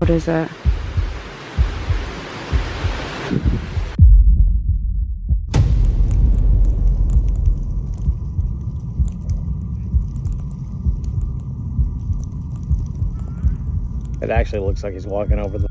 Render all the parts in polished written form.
What is that? It actually looks like he's walking over the...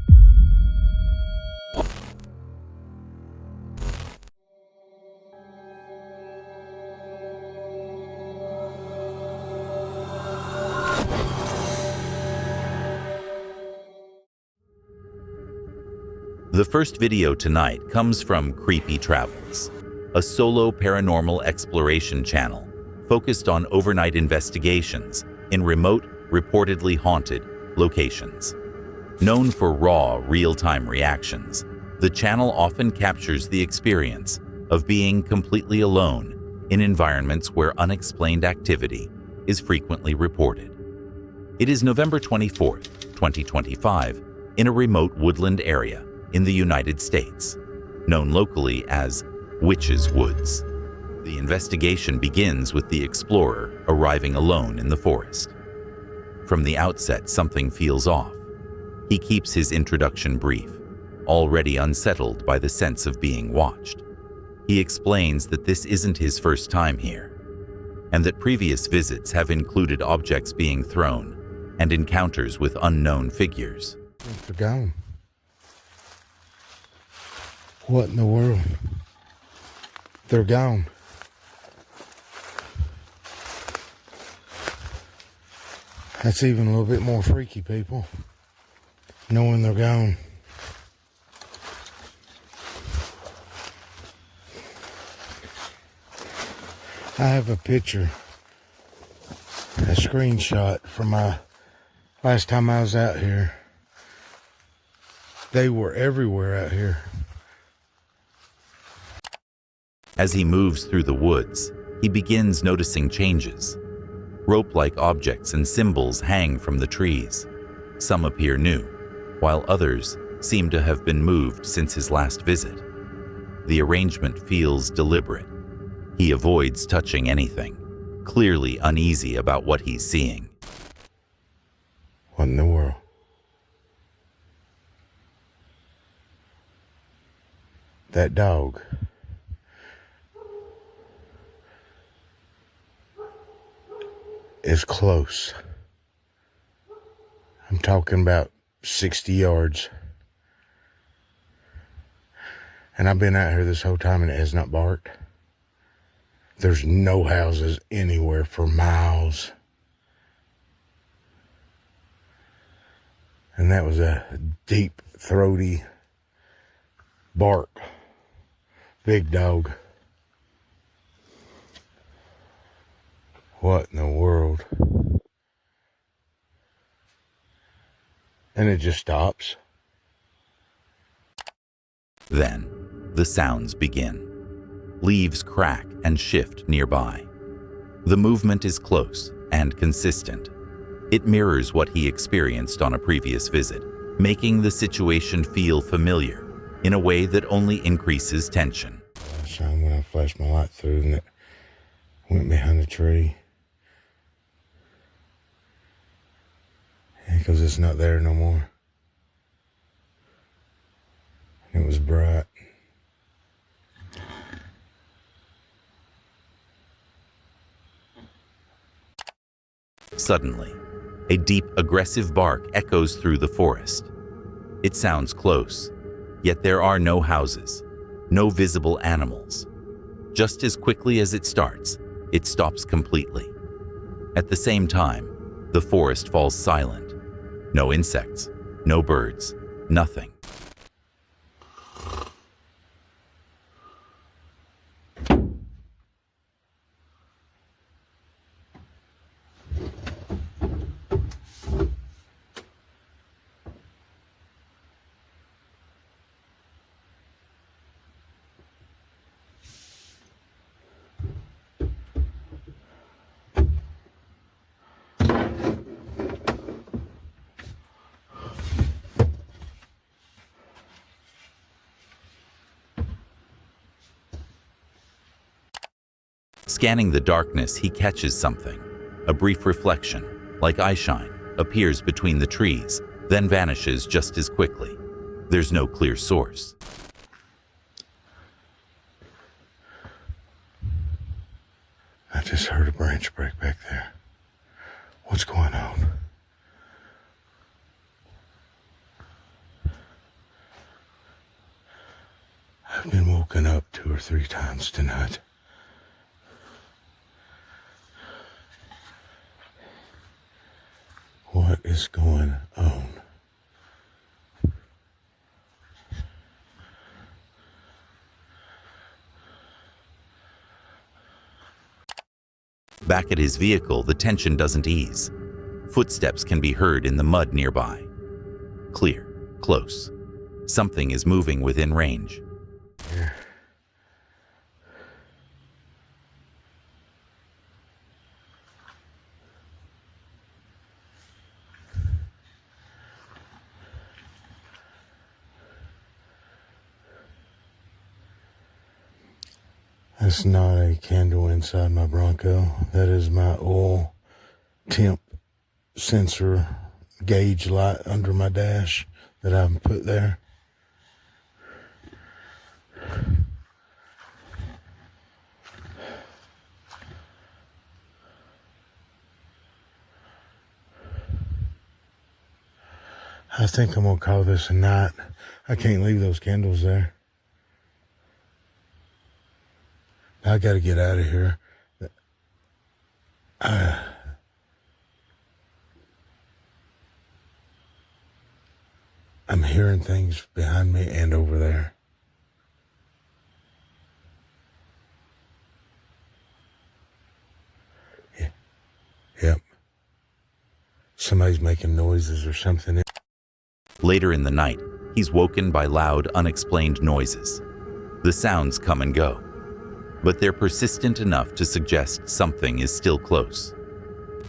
The first video tonight comes from Creepy Travels, a solo paranormal exploration channel focused on overnight investigations in remote, reportedly haunted locations. Known for raw, real-time reactions, the channel often captures the experience of being completely alone in environments where unexplained activity is frequently reported. It is November 24th, 2025, in a remote woodland area in the United States, known locally as Witches Woods. The investigation begins with the explorer arriving alone in the forest. From the outset, something feels off. He keeps his introduction brief, already unsettled by the sense of being watched. He explains that this isn't his first time here, and that previous visits have included objects being thrown and encounters with unknown figures. They're gone. What in the world? They're gone. That's even a little bit more freaky, people. Knowing they're gone. I have a picture, a screenshot from my last time I was out here. They were everywhere out here. As he moves through the woods, he begins noticing changes. Rope-like objects and symbols hang from the trees. Some appear new, while others seem to have been moved since his last visit. The arrangement feels deliberate. He avoids touching anything, clearly uneasy about what he's seeing. What in the world? That dog. Is close. I'm talking about 60 yards. And I've been out here this whole time and it has not barked. There's no houses anywhere for miles. And that was a deep, throaty bark. Big dog. What in the world? And it just stops. Then, the sounds begin. Leaves crack and shift nearby. The movement is close and consistent. It mirrors what he experienced on a previous visit, making the situation feel familiar in a way that only increases tension. Last time when I flashed my light through and it went behind a tree. Because it's not there no more. It was bright. Suddenly, a deep, aggressive bark echoes through the forest. It sounds close, yet there are no houses, no visible animals. Just as quickly as it starts, it stops completely. At the same time, the forest falls silent. No insects, no birds, nothing. Scanning the darkness, he catches something. A brief reflection, like eyeshine, appears between the trees then vanishes just as quickly. There's no clear source. I just heard a branch break back there. What's going on? I've been woken up 2 or 3 times tonight. What is going on? Back at his vehicle, the tension doesn't ease. Footsteps can be heard in the mud nearby. Clear, close. Something is moving within range. Here. That's not a candle inside my Bronco. That is my oil temp sensor gauge light under my dash that I've put there. I think I'm gonna call this a night. I can't leave those candles there. I gotta get out of here. I'm hearing things behind me and over there. Yeah. Yep. Somebody's making noises or something. Later in the night, he's woken by loud, unexplained noises. The sounds come and go, but they're persistent enough to suggest something is still close.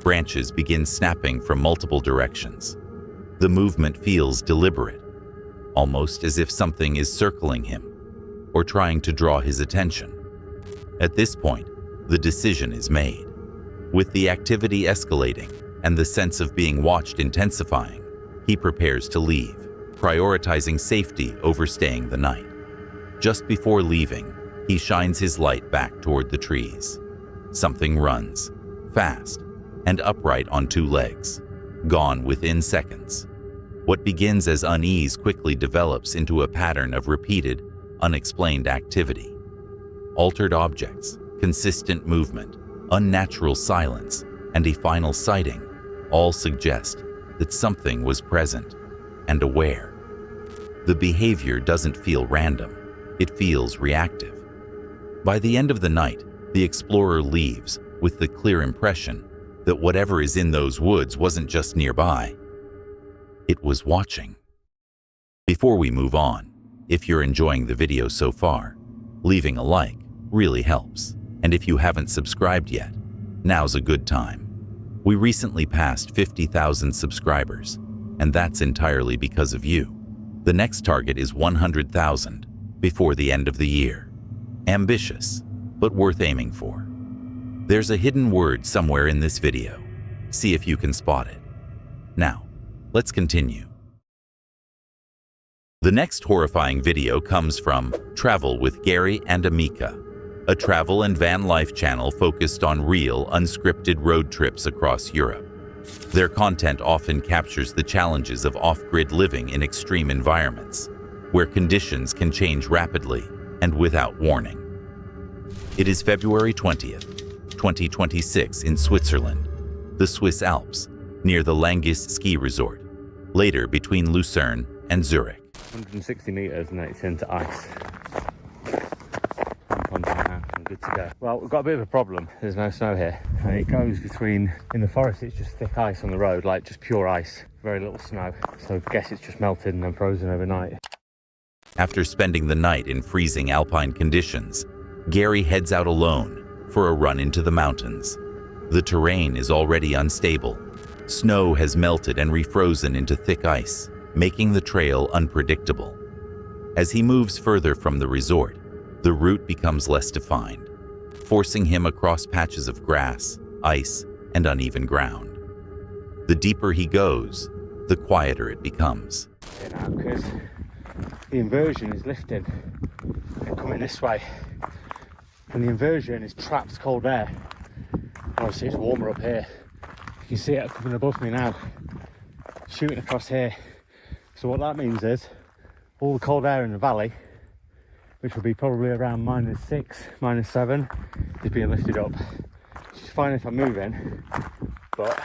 Branches begin snapping from multiple directions. The movement feels deliberate, almost as if something is circling him or trying to draw his attention. At this point, the decision is made. With the activity escalating and the sense of being watched intensifying, he prepares to leave, prioritizing safety over staying the night. Just before leaving, he shines his light back toward the trees. Something runs, fast, and upright on 2 legs, gone within seconds. What begins as unease quickly develops into a pattern of repeated, unexplained activity. Altered objects, consistent movement, unnatural silence, and a final sighting all suggest that something was present and aware. The behavior doesn't feel random, it feels reactive. By the end of the night, the explorer leaves with the clear impression that whatever is in those woods wasn't just nearby, it was watching. Before we move on, if you're enjoying the video so far, leaving a like really helps. And if you haven't subscribed yet, now's a good time. We recently passed 50,000 subscribers, and that's entirely because of you. The next target is 100,000 before the end of the year. Ambitious, but worth aiming for. There's a hidden word somewhere in this video. See if you can spot it. Now, let's continue. The next horrifying video comes from Travel with Gary and Amika, a travel and van life channel focused on real, unscripted road trips across Europe. Their content often captures the challenges of off-grid living in extreme environments, where conditions can change rapidly and without warning. It is February 20th, 2026 in Switzerland, the Swiss Alps, near the Langis ski resort, later between Lucerne and Zurich. 160 meters and then it's into ice. I'm good to go. Well, we've got a bit of a problem. There's no snow here. And it goes between, in the forest, it's just thick ice on the road, like just pure ice. Very little snow. So I guess it's just melted and then frozen overnight. After spending the night in freezing Alpine conditions, Gary heads out alone for a run into the mountains. The terrain is already unstable. Snow has melted and refrozen into thick ice, making the trail unpredictable. As he moves further from the resort, the route becomes less defined, forcing him across patches of grass, ice, and uneven ground. The deeper he goes, the quieter it becomes. Now, because the inversion is lifting and coming this way, and the inversion is trapped cold air. Obviously it's warmer up here. You can see it coming above me now, shooting across here. So what that means is all the cold air in the valley, which will be probably around -6, -7, is being lifted up. It's fine if I'm moving, but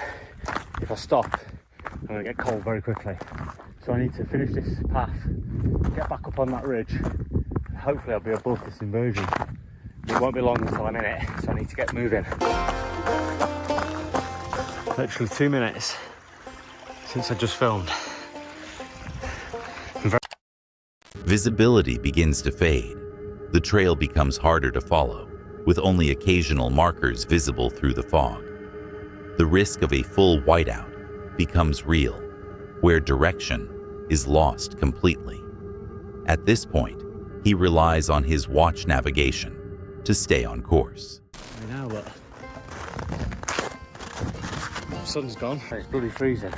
if I stop, I'm going to get cold very quickly. So I need to finish this path, get back up on that ridge, and hopefully I'll be above this inversion. It won't be long until I'm in it, so I need to get moving. Literally 2 minutes since I just filmed. Visibility begins to fade. The trail becomes harder to follow, with only occasional markers visible through the fog. The risk of a full whiteout becomes real, where direction is lost completely. At this point, he relies on his watch navigation to stay on course. Now look, the sun's gone, it's bloody freezing,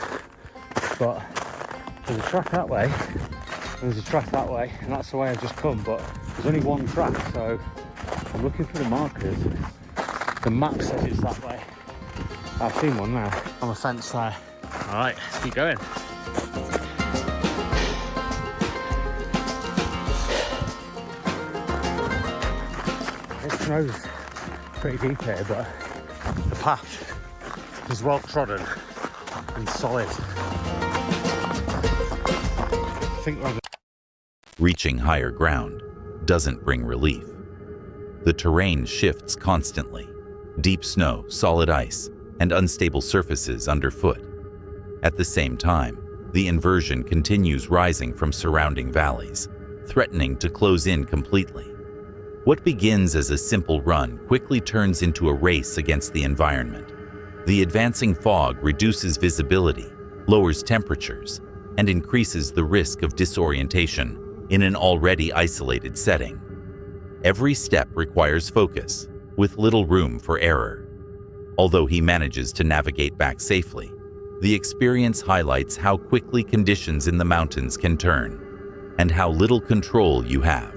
but there's a track that way, there's a track that way, and that's the way I've just come, but there's only one track, so I'm looking for the markers. The map says it's that way. I've seen one now on the fence there. All right, let's keep going. It snow's pretty deep here, but the path is well trodden and solid. I think we're on the... Reaching higher ground doesn't bring relief. The terrain shifts constantly. Deep snow, solid ice, and unstable surfaces underfoot. At the same time, the inversion continues rising from surrounding valleys, threatening to close in completely. What begins as a simple run quickly turns into a race against the environment. The advancing fog reduces visibility, lowers temperatures, and increases the risk of disorientation in an already isolated setting. Every step requires focus, with little room for error. Although he manages to navigate back safely, the experience highlights how quickly conditions in the mountains can turn, and how little control you have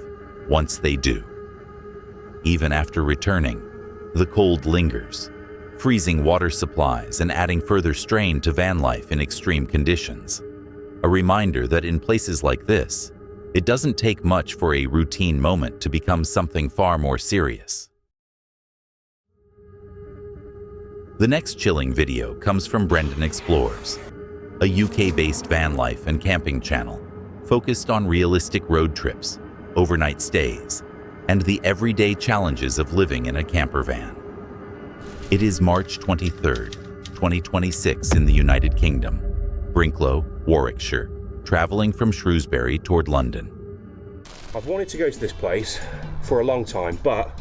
once they do. Even after returning, the cold lingers, freezing water supplies and adding further strain to van life in extreme conditions. A reminder that in places like this, it doesn't take much for a routine moment to become something far more serious. The next chilling video comes from Brendan Explores, a UK-based van life and camping channel focused on realistic road trips, overnight stays, and the everyday challenges of living in a camper van. It is March 23rd, 2026 in the United Kingdom, Brinklow, Warwickshire, traveling from Shrewsbury toward London. I've wanted to go to this place for a long time, but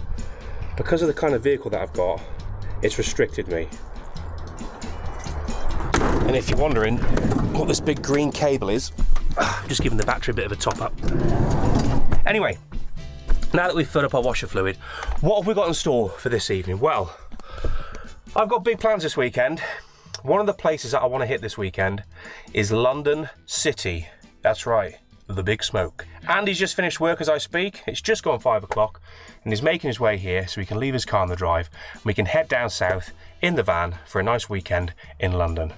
because of the kind of vehicle that I've got, it's restricted me. And if you're wondering what this big green cable is, I'm just giving the battery a bit of a top up. Anyway, now that we've filled up our washer fluid, what have we got in store for this evening? Well, I've got big plans this weekend. One of the places that I want to hit this weekend is London City. That's right, the Big Smoke. Andy's just finished work as I speak. It's just gone 5 o'clock and he's making his way here so he can leave his car on the drive and we can head down south in the van for a nice weekend in London.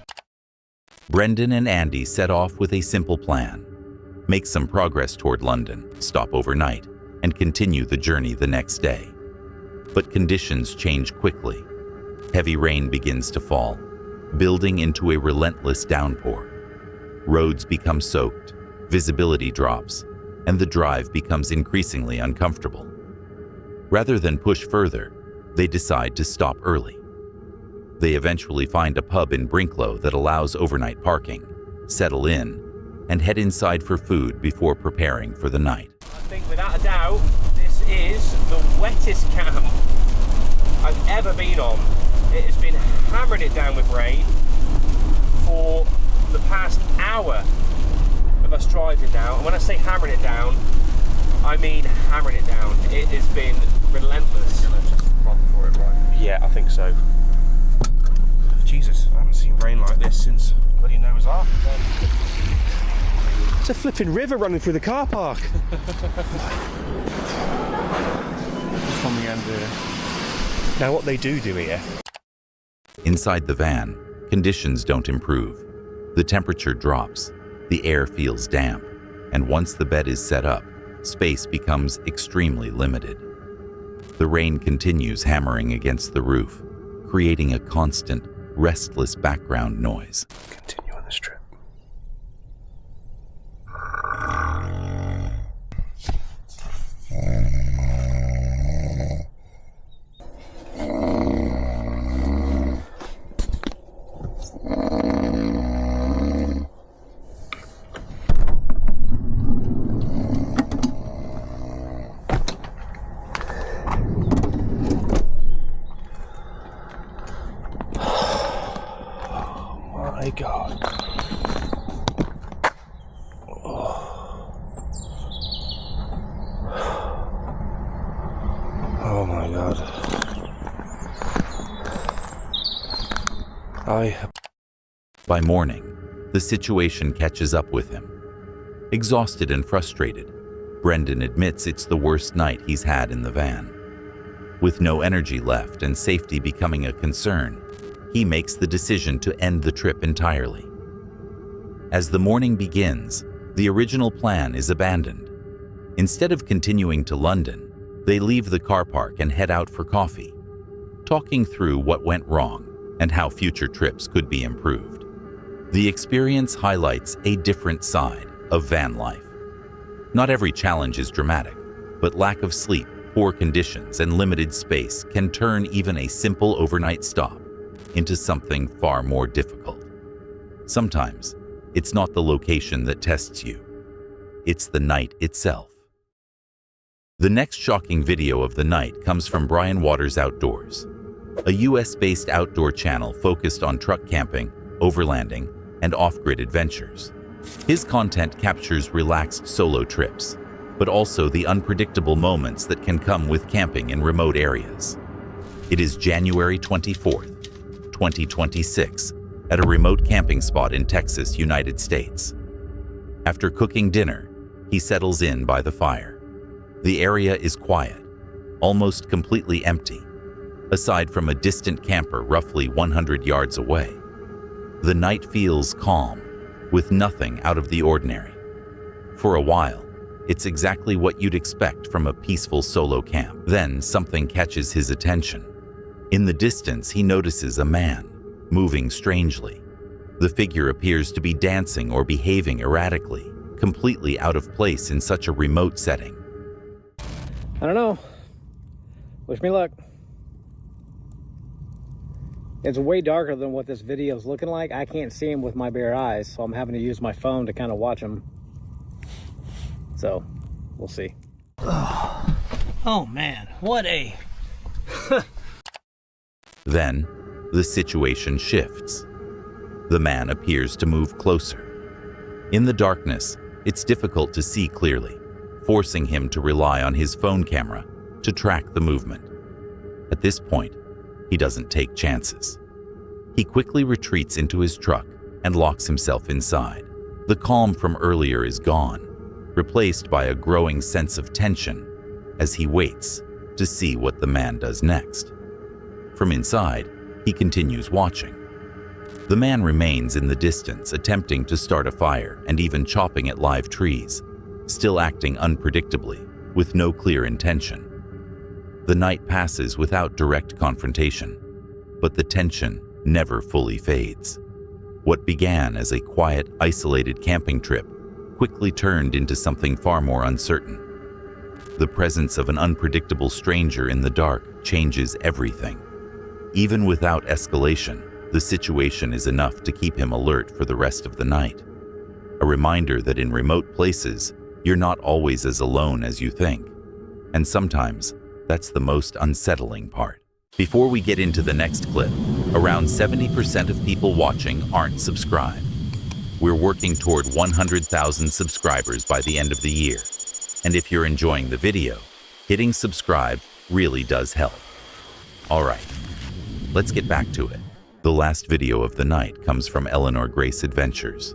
Brendan and Andy set off with a simple plan. Make some progress toward London, stop overnight, and continue the journey the next day. But conditions change quickly. Heavy rain begins to fall, building into a relentless downpour. Roads become soaked, visibility drops, and the drive becomes increasingly uncomfortable. Rather than push further, they decide to stop early. They eventually find a pub in Brinklow that allows overnight parking, settle in, and head inside for food before preparing for the night. I think without a doubt, this is the wettest camp I've ever been on. It has been hammering it down with rain for the past hour of us driving now. And when I say hammering it down, I mean hammering it down. It has been relentless. For it, right? Yeah, I think so. Jesus, I haven't seen rain like this since bloody Noah's Ark. It's a flipping river running through the car park. Coming under. Now what they do here. Inside the van, conditions don't improve. The temperature drops, the air feels damp, and once the bed is set up, space becomes extremely limited. The rain continues hammering against the roof, creating a constant, restless background noise. Continue on this trip. My God. Oh my God. By morning, the situation catches up with him. Exhausted and frustrated, Brendan admits it's the worst night he's had in the van. With no energy left and safety becoming a concern, he makes the decision to end the trip entirely. As the morning begins, the original plan is abandoned. Instead of continuing to London, they leave the car park and head out for coffee, talking through what went wrong and how future trips could be improved. The experience highlights a different side of van life. Not every challenge is dramatic, but lack of sleep, poor conditions, and limited space can turn even a simple overnight stop into something far more difficult. Sometimes, it's not the location that tests you. It's the night itself. The next shocking video of the night comes from Brian Waters Outdoors, a US-based outdoor channel focused on truck camping, overlanding, and off-grid adventures. His content captures relaxed solo trips, but also the unpredictable moments that can come with camping in remote areas. It is January 24th, 2026, at a remote camping spot in Texas, United States. After cooking dinner, he settles in by the fire. The area is quiet, almost completely empty, aside from a distant camper roughly 100 yards away. The night feels calm, with nothing out of the ordinary. For a while, it's exactly what you'd expect from a peaceful solo camp. Then something catches his attention. In the distance, he notices a man moving strangely. The figure appears to be dancing or behaving erratically, completely out of place in such a remote setting. I don't know. Wish me luck. It's way darker than what this video is looking like. I can't see him with my bare eyes, so I'm having to use my phone to kind of watch him. So, we'll see. Oh man, what a... Then, the situation shifts. The man appears to move closer. In the darkness, it's difficult to see clearly, forcing him to rely on his phone camera to track the movement. At this point, he doesn't take chances. He quickly retreats into his truck and locks himself inside. The calm from earlier is gone, replaced by a growing sense of tension as he waits to see what the man does next. From inside, he continues watching. The man remains in the distance, attempting to start a fire and even chopping at live trees, still acting unpredictably, with no clear intention. The night passes without direct confrontation, but the tension never fully fades. What began as a quiet, isolated camping trip quickly turned into something far more uncertain. The presence of an unpredictable stranger in the dark changes everything. Even without escalation, the situation is enough to keep him alert for the rest of the night. A reminder that in remote places, you're not always as alone as you think. And sometimes, that's the most unsettling part. Before we get into the next clip, around 70% of people watching aren't subscribed. We're working toward 100,000 subscribers by the end of the year. And if you're enjoying the video, hitting subscribe really does help. All right, let's get back to it. The last video of the night comes from Eleanor Grace Adventures,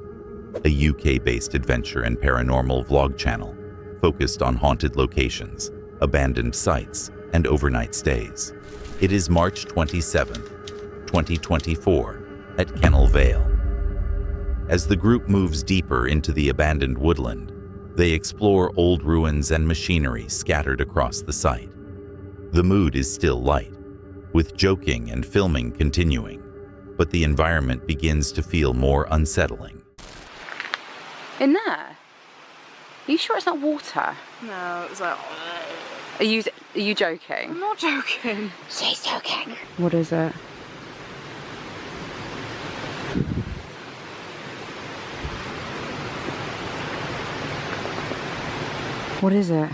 a UK-based adventure and paranormal vlog channel focused on haunted locations, abandoned sites, and overnight stays. It is March 27th, 2024, at Kennel Vale. As the group moves deeper into the abandoned woodland, they explore old ruins and machinery scattered across the site. The mood is still light, with joking and filming continuing, but the environment begins to feel more unsettling. In there? Are you sure it's not water? No, it was like... Are you joking? I'm not joking. She's joking. What is it? What is it?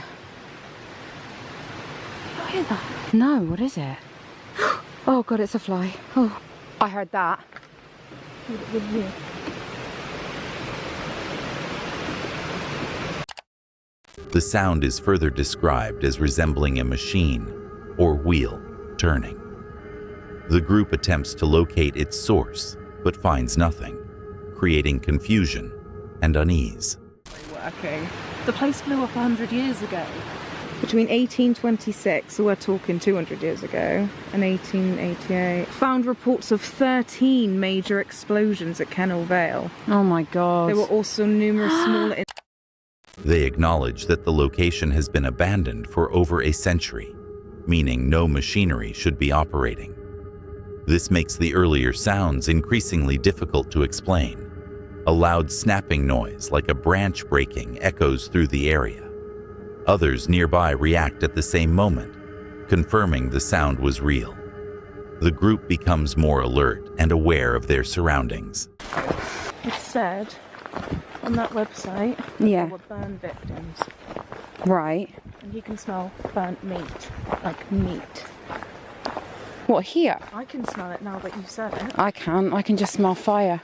You hear that? No, what is it? Oh god, it's a fly. Oh, I heard that. The sound is further described as resembling a machine or wheel turning. The group attempts to locate its source, but finds nothing, creating confusion and unease. Working. The place blew up 100 years ago. Between 1826, so we're talking 200 years ago, and 1888, found reports of 13 major explosions at Kennel Vale. Oh my god. There were also numerous smaller... They acknowledge that the location has been abandoned for over a century, meaning no machinery should be operating. This makes the earlier sounds increasingly difficult to explain. A loud snapping noise like a branch breaking echoes through the area. Others nearby react at the same moment, confirming the sound was real. The group becomes more alert and aware of their surroundings. It said on that website Yeah. there were burn victims. Right. And you can smell burnt meat. Like meat. What, here? I can smell it now that you've said it. I can't. I can just smell fire.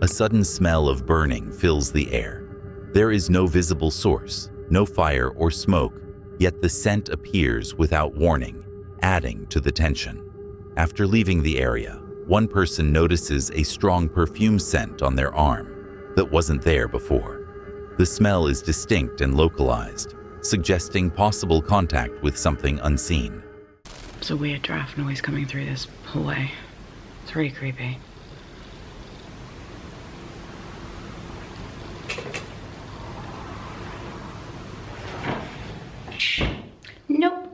A sudden smell of burning fills the air. There is no visible source, no fire or smoke, yet the scent appears without warning, adding to the tension. After leaving the area, one person notices a strong perfume scent on their arm that wasn't there before. The smell is distinct and localized, suggesting possible contact with something unseen. There's a weird draft noise coming through this hallway. It's really creepy. Nope.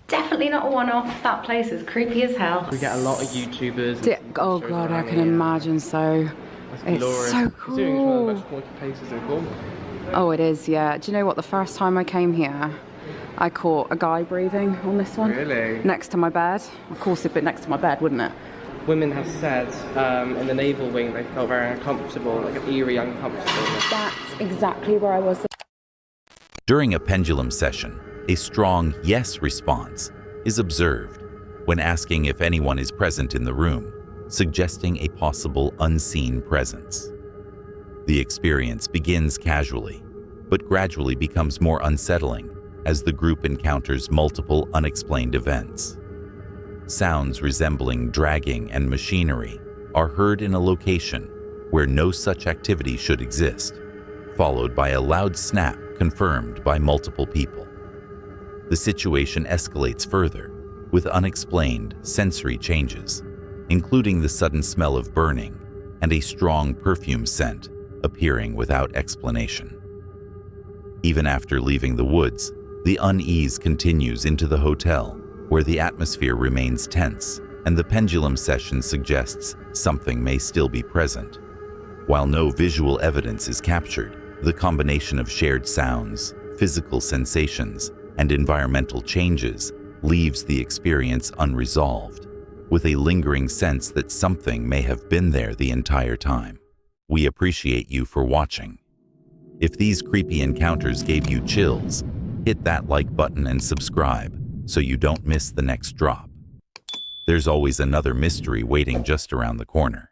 Definitely not a one-off. That place is creepy as hell. We get a lot of YouTubers. Oh god, I can imagine so. It's so cool. It's one of the most haunted places in Cornwall. Oh, it is, yeah. Do you know what? The first time I came here, I caught a guy breathing on this one. Really? Next to my bed. Of course, it'd be next to my bed, wouldn't it? Women have said in the naval wing they felt very uncomfortable, like an eerie uncomfortable. That's exactly where I was. During a pendulum session, a strong yes response is observed when asking if anyone is present in the room, suggesting a possible unseen presence. The experience begins casually, but gradually becomes more unsettling as the group encounters multiple unexplained events. Sounds resembling dragging and machinery are heard in a location where no such activity should exist, followed by a loud snap confirmed by multiple people. The situation escalates further with unexplained sensory changes, including the sudden smell of burning and a strong perfume scent appearing without explanation. Even after leaving the woods, the unease continues into the hotel, where the atmosphere remains tense and the pendulum session suggests something may still be present. While no visual evidence is captured, the combination of shared sounds, physical sensations, and environmental changes leaves the experience unresolved, with a lingering sense that something may have been there the entire time. We appreciate you for watching. If these creepy encounters gave you chills, hit that like button and subscribe so you don't miss the next drop. There's always another mystery waiting just around the corner.